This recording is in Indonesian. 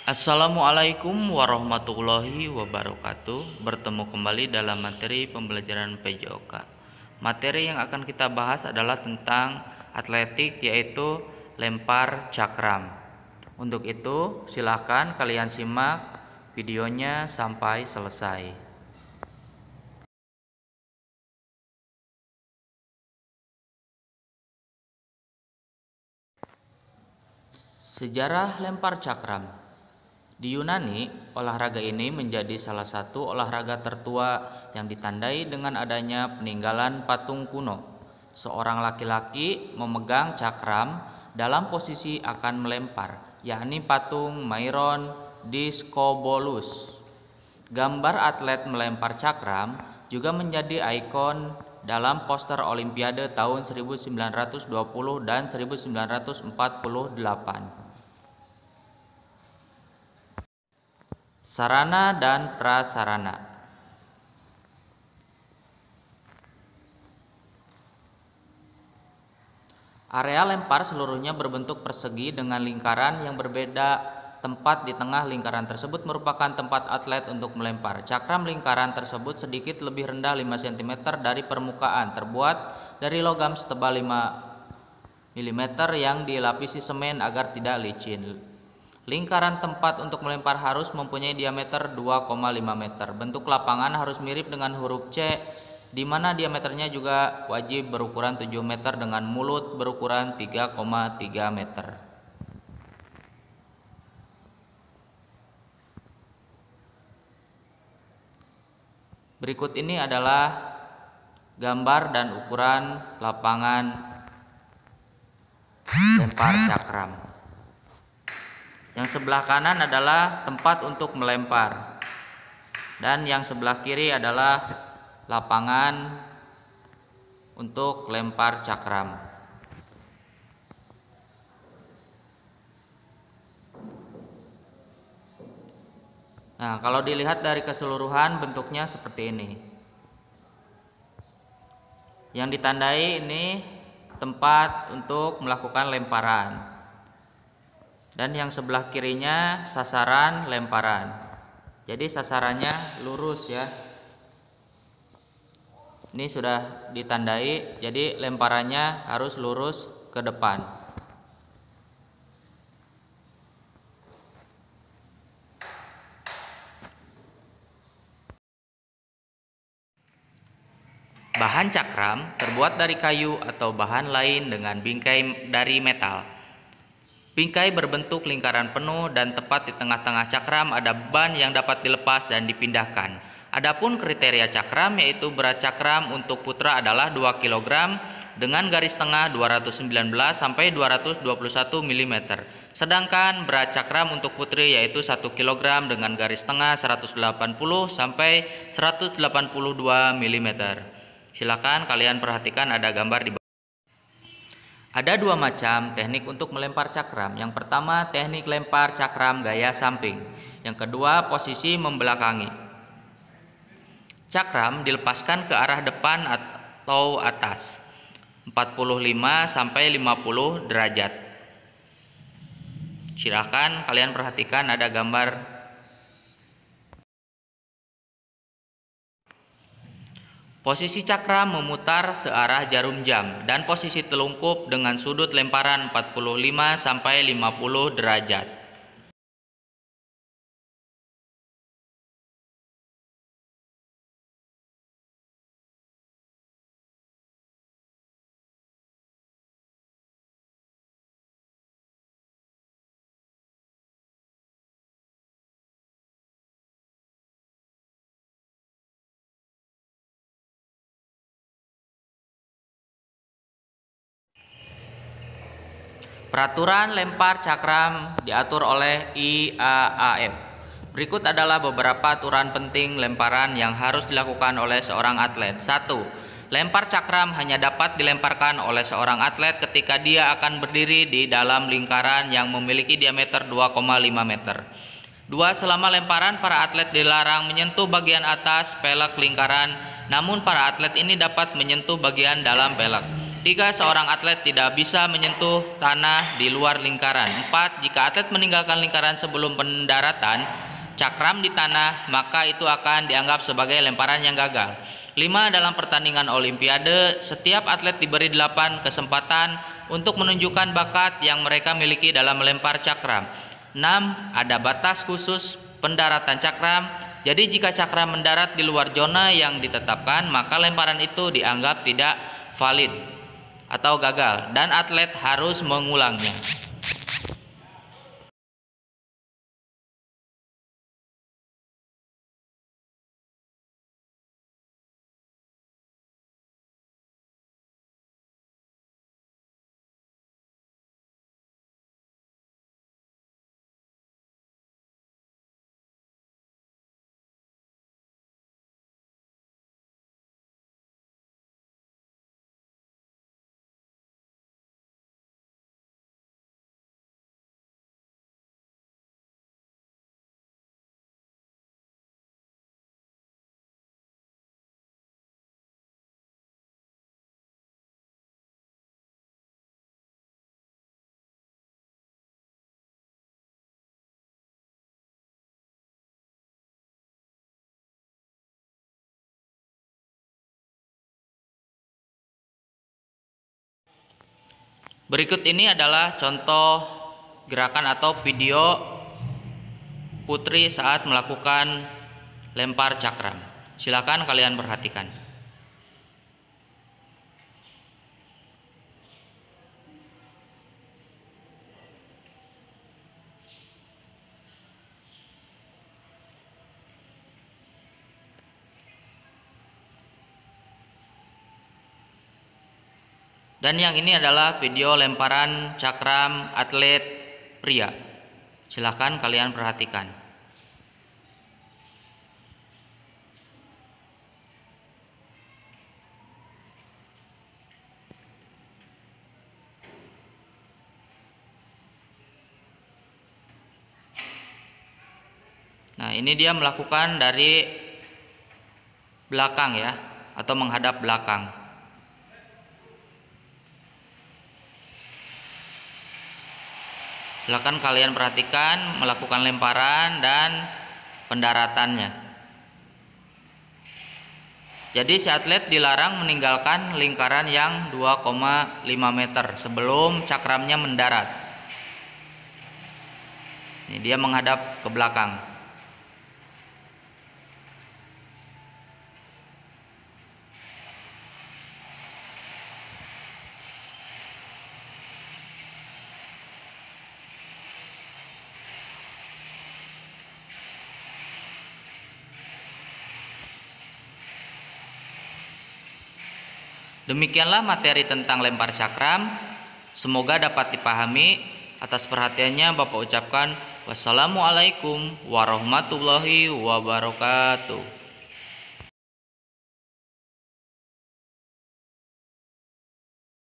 Assalamualaikum warahmatullahi wabarakatuh. Bertemu kembali dalam materi pembelajaran PJOK. Materi yang akan kita bahas adalah tentang atletik, yaitu lempar cakram. Untuk itu, silakan kalian simak videonya sampai selesai. Sejarah lempar cakram. Di Yunani, olahraga ini menjadi salah satu olahraga tertua yang ditandai dengan adanya peninggalan patung kuno. Seorang laki-laki memegang cakram dalam posisi akan melempar, yakni patung Myron Discobolus. Gambar atlet melempar cakram juga menjadi ikon dalam poster Olimpiade tahun 1920 dan 1948. Sarana dan prasarana. Area lempar seluruhnya berbentuk persegi dengan lingkaran yang berbeda. Tempat di tengah lingkaran tersebut merupakan tempat atlet untuk melempar. Cakram lingkaran tersebut sedikit lebih rendah 5 cm dari permukaan, terbuat dari logam setebal 5 mm yang dilapisi semen agar tidak licin. Lingkaran tempat untuk melempar harus mempunyai diameter 2,5 meter. Bentuk lapangan harus mirip dengan huruf C, di mana diameternya juga wajib berukuran 7 meter dengan mulut berukuran 3,3 meter. Berikut ini adalah gambar dan ukuran lapangan lempar cakram. Yang sebelah kanan adalah tempat untuk melempar, dan yang sebelah kiri adalah lapangan untuk lempar cakram. Nah, kalau dilihat dari keseluruhan bentuknya seperti ini. Yang ditandai ini tempat untuk melakukan lemparan. Dan yang sebelah kirinya sasaran lemparan. Jadi sasarannya lurus ya. Ini sudah ditandai, jadi lemparannya harus lurus ke depan. Bahan cakram terbuat dari kayu atau bahan lain dengan bingkai dari metal. Bingkai berbentuk lingkaran penuh dan tepat di tengah-tengah cakram ada ban yang dapat dilepas dan dipindahkan. Adapun kriteria cakram yaitu berat cakram untuk putra adalah 2 kg dengan garis tengah 219 sampai 221 mm. Sedangkan berat cakram untuk putri yaitu 1 kg dengan garis tengah 180 sampai 182 mm. Silakan kalian perhatikan ada gambar di bawah. Ada dua macam teknik untuk melempar cakram. Yang pertama, teknik lempar cakram gaya samping. Yang kedua, posisi membelakangi. Cakram dilepaskan ke arah depan atau atas 45 sampai 50 derajat. Silakan kalian perhatikan ada gambar. Posisi cakram memutar searah jarum jam dan posisi telungkup dengan sudut lemparan 45 sampai 50 derajat. Peraturan lempar cakram diatur oleh IAAF. Berikut adalah beberapa aturan penting lemparan yang harus dilakukan oleh seorang atlet. 1. Lempar cakram hanya dapat dilemparkan oleh seorang atlet ketika dia akan berdiri di dalam lingkaran yang memiliki diameter 2,5 meter. 2. Selama lemparan, para atlet dilarang menyentuh bagian atas pelek lingkaran, namun para atlet ini dapat menyentuh bagian dalam pelek. 3. Seorang atlet tidak bisa menyentuh tanah di luar lingkaran. 4. Jika atlet meninggalkan lingkaran sebelum pendaratan cakram di tanah, maka itu akan dianggap sebagai lemparan yang gagal. 5. Dalam pertandingan olimpiade, setiap atlet diberi 8 kesempatan untuk menunjukkan bakat yang mereka miliki dalam melempar cakram. 6. Ada batas khusus pendaratan cakram. Jadi jika cakram mendarat di luar zona yang ditetapkan, maka lemparan itu dianggap tidak valid atau gagal dan atlet harus mengulangnya. Berikut ini adalah contoh gerakan atau video putri saat melakukan lempar cakram. Silakan kalian perhatikan. Dan yang ini adalah video lemparan cakram atlet pria. Silahkan kalian perhatikan. Nah, ini dia melakukan dari belakang ya, atau menghadap belakang. Silakan kalian perhatikan melakukan lemparan dan pendaratannya. Jadi si atlet dilarang meninggalkan lingkaran yang 2,5 meter sebelum cakramnya mendarat. Ini dia menghadap ke belakang. Demikianlah materi tentang lempar cakram. Semoga dapat dipahami. Atas perhatiannya Bapak ucapkan wassalamualaikum warahmatullahi wabarakatuh.